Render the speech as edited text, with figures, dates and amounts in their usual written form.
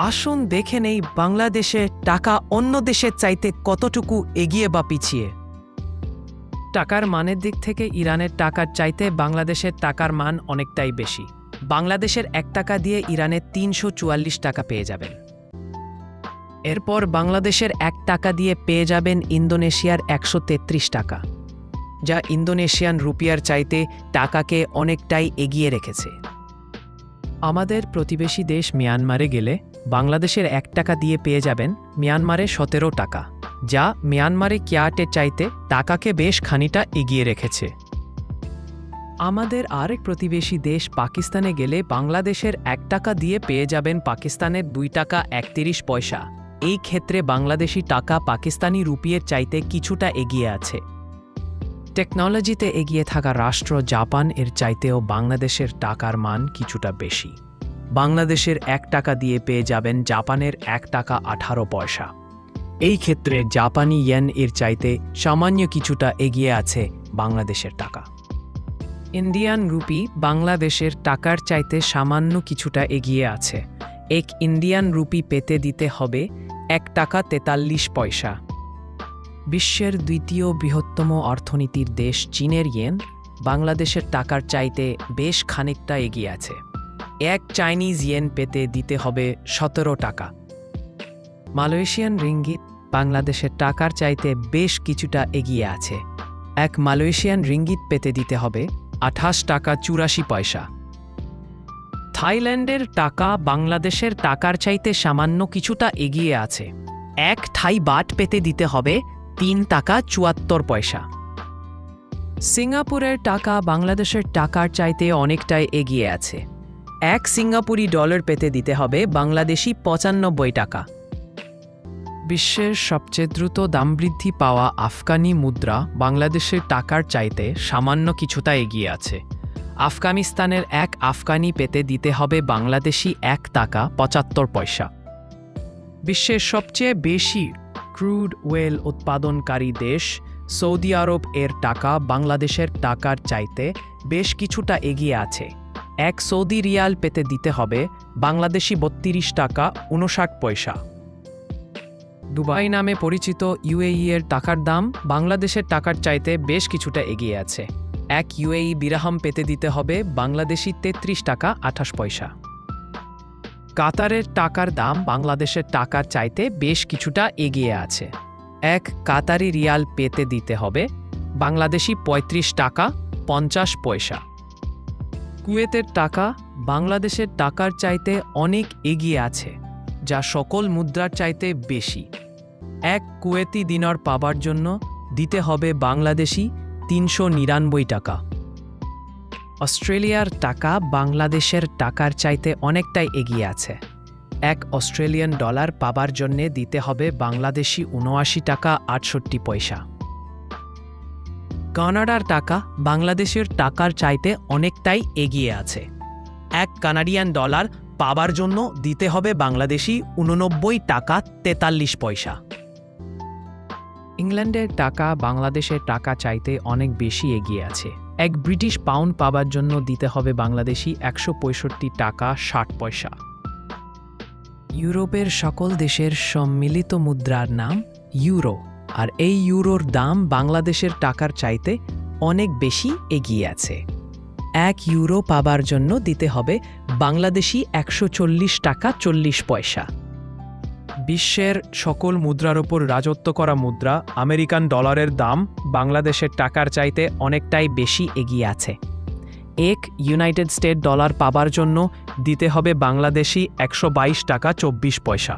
আসুন দেখে নেই বাংলাদেশে টাকা অন্য দেশের চাইতে কতটুকু এগিয়ে বা পিছিয়ে। টাকার মানের দিক থেকে ইরানের টাকার চাইতে বাংলাদেশের টাকার মান অনেকটাই বেশি। বাংলাদেশের ১ টাকা দিয়ে ইরানের ৩৪৪ টাকা পেয়ে যাবেন। এরপর বাংলাদেশের ১ টাকা দিয়ে পেয়ে যাবেন ইন্দোনেশিয়ার ১৩৩ টাকা, যা ইন্দোনেশিয়ান রুপিয়ার চাইতে টাকাকে অনেকটাই এগিয়ে রেখেছে। আমাদের প্রতিবেশী দেশ মিয়ানমারে গেলে বাংলাদেশের ১ টাকা দিয়ে পেয়ে যাবেন মিয়ানমারে ১৭ টাকা, যা মিয়ানমারে কিয়াটের চাইতে টাকাকে বেশ খানিকটা এগিয়ে রেখেছে। আমাদের আরেক প্রতিবেশী দেশ পাকিস্তানে গেলে বাংলাদেশের ১ টাকা দিয়ে পেয়ে যাবেন পাকিস্তানের ২ টাকা ৩১ পয়সা। এই ক্ষেত্রে বাংলাদেশি টাকা পাকিস্তানি রুপিয়ের চাইতে কিছুটা এগিয়ে আছে। টেকনোলজিতে এগিয়ে থাকা রাষ্ট্র জাপান এর চাইতেও বাংলাদেশের টাকার মান কিছুটা বেশি। বাংলাদেশের ১ টাকা দিয়ে পেয়ে যাবেন জাপানের ১ টাকা ১৮ পয়সা। এই ক্ষেত্রে জাপানি ইয়েন এর চাইতে সামান্য কিছুটা এগিয়ে আছে বাংলাদেশের টাকা। ইন্ডিয়ান রুপি বাংলাদেশের টাকার চাইতে সামান্য কিছুটা এগিয়ে আছে। ১ ইন্ডিয়ান রুপি পেতে দিতে হবে ১ টাকা ৪৩ পয়সা। বিশ্বের দ্বিতীয় বৃহত্তম অর্থনীতির দেশ চীনের ইয়েন বাংলাদেশের টাকার চাইতে বেশ খানিকটা এগিয়ে আছে। ১ চাইনিজ ইয়েন পেতে দিতে হবে ১৭ টাকা। মালয়েশিয়ান রিঙ্গিত বাংলাদেশের টাকার চাইতে বেশ কিছুটা এগিয়ে আছে। ১ মালয়েশিয়ান রিঙ্গিত পেতে দিতে হবে ২৮ টাকা ৮৪ পয়সা। থাইল্যান্ডের টাকা বাংলাদেশের টাকার চাইতে সামান্য কিছুটা এগিয়ে আছে। ১ থাই বাট পেতে দিতে হবে ৩ টাকা ৭৪ পয়সা। সিঙ্গাপুরের টাকা বাংলাদেশের টাকার চাইতে অনেকটাই এগিয়ে আছে। ১ সিঙ্গাপুরি ডলার পেতে দিতে হবে বাংলাদেশি ৯৫ টাকা। বিশ্বের সবচেয়ে দ্রুত দাম বৃদ্ধি পাওয়া আফগানি মুদ্রা বাংলাদেশের টাকার চাইতে সামান্য কিছুটা এগিয়ে আছে। আফগানিস্তানের ১ আফগানি পেতে দিতে হবে বাংলাদেশি ১ টাকা ৭৫ পয়সা। বিশ্বের সবচেয়ে বেশি ক্রুড অয়েল উৎপাদনকারী দেশ সৌদি আরব এর টাকা বাংলাদেশের টাকার চাইতে বেশ কিছুটা এগিয়ে আছে। ১ সৌদি রিয়াল পেতে দিতে হবে বাংলাদেশি ৩২ টাকা ৫৯ পয়সা। দুবাই নামে পরিচিত ইউএই এর টাকার দাম বাংলাদেশের টাকার চাইতে বেশ কিছুটা এগিয়ে আছে। ১ ইউএই দিরহাম পেতে দিতে হবে বাংলাদেশি ৩৩ টাকা ২৮ পয়সা। কাতারের টাকার দাম বাংলাদেশের টাকার চাইতে বেশ কিছুটা এগিয়ে আছে। ১ কাতারি রিয়াল পেতে দিতে হবে বাংলাদেশি ৩৫ টাকা ৫০ পয়সা। কুয়েতের টাকা বাংলাদেশের টাকার চাইতে অনেক এগিয়ে আছে, যা সকল মুদ্রার চাইতে বেশি। ১ কুয়েতি দিনার পাবার জন্য দিতে হবে বাংলাদেশি ৩৯৯ টাকা। অস্ট্রেলিয়ার টাকা বাংলাদেশের টাকার চাইতে অনেকটাই এগিয়ে আছে। ১ অস্ট্রেলিয়ান ডলার পাবার জন্যে দিতে হবে বাংলাদেশি ৭৯ টাকা ৬৮ পয়সা। কানাডার টাকা বাংলাদেশের টাকার চাইতে অনেকটাই এগিয়ে আছে। ১ কানাডিয়ান ডলার পাবার জন্য দিতে হবে বাংলাদেশি ৮৯ টাকা ৪৩ পয়সা। ইংল্যান্ডের টাকা বাংলাদেশের টাকা চাইতে অনেক বেশি এগিয়ে আছে। ১ ব্রিটিশ পাউন্ড পাবার জন্য দিতে হবে বাংলাদেশি ১৬৫ টাকা ৬০ পয়সা। ইউরোপের সকল দেশের সম্মিলিত মুদ্রার নাম ইউরো, আর এই ইউরোর দাম বাংলাদেশের টাকার চাইতে অনেক বেশি এগিয়ে আছে। ১ ইউরো পাবার জন্য দিতে হবে বাংলাদেশি ১৪০ টাকা ৪০ পয়সা। বিশ্বের সকল মুদ্রার ওপর রাজত্ব করা মুদ্রা আমেরিকান ডলারের দাম বাংলাদেশের টাকার চাইতে অনেকটাই বেশি এগিয়ে আছে। ১ ইউনাইটেড স্টেট ডলার পাবার জন্য দিতে হবে বাংলাদেশি ১২২ টাকা ২৪ পয়সা।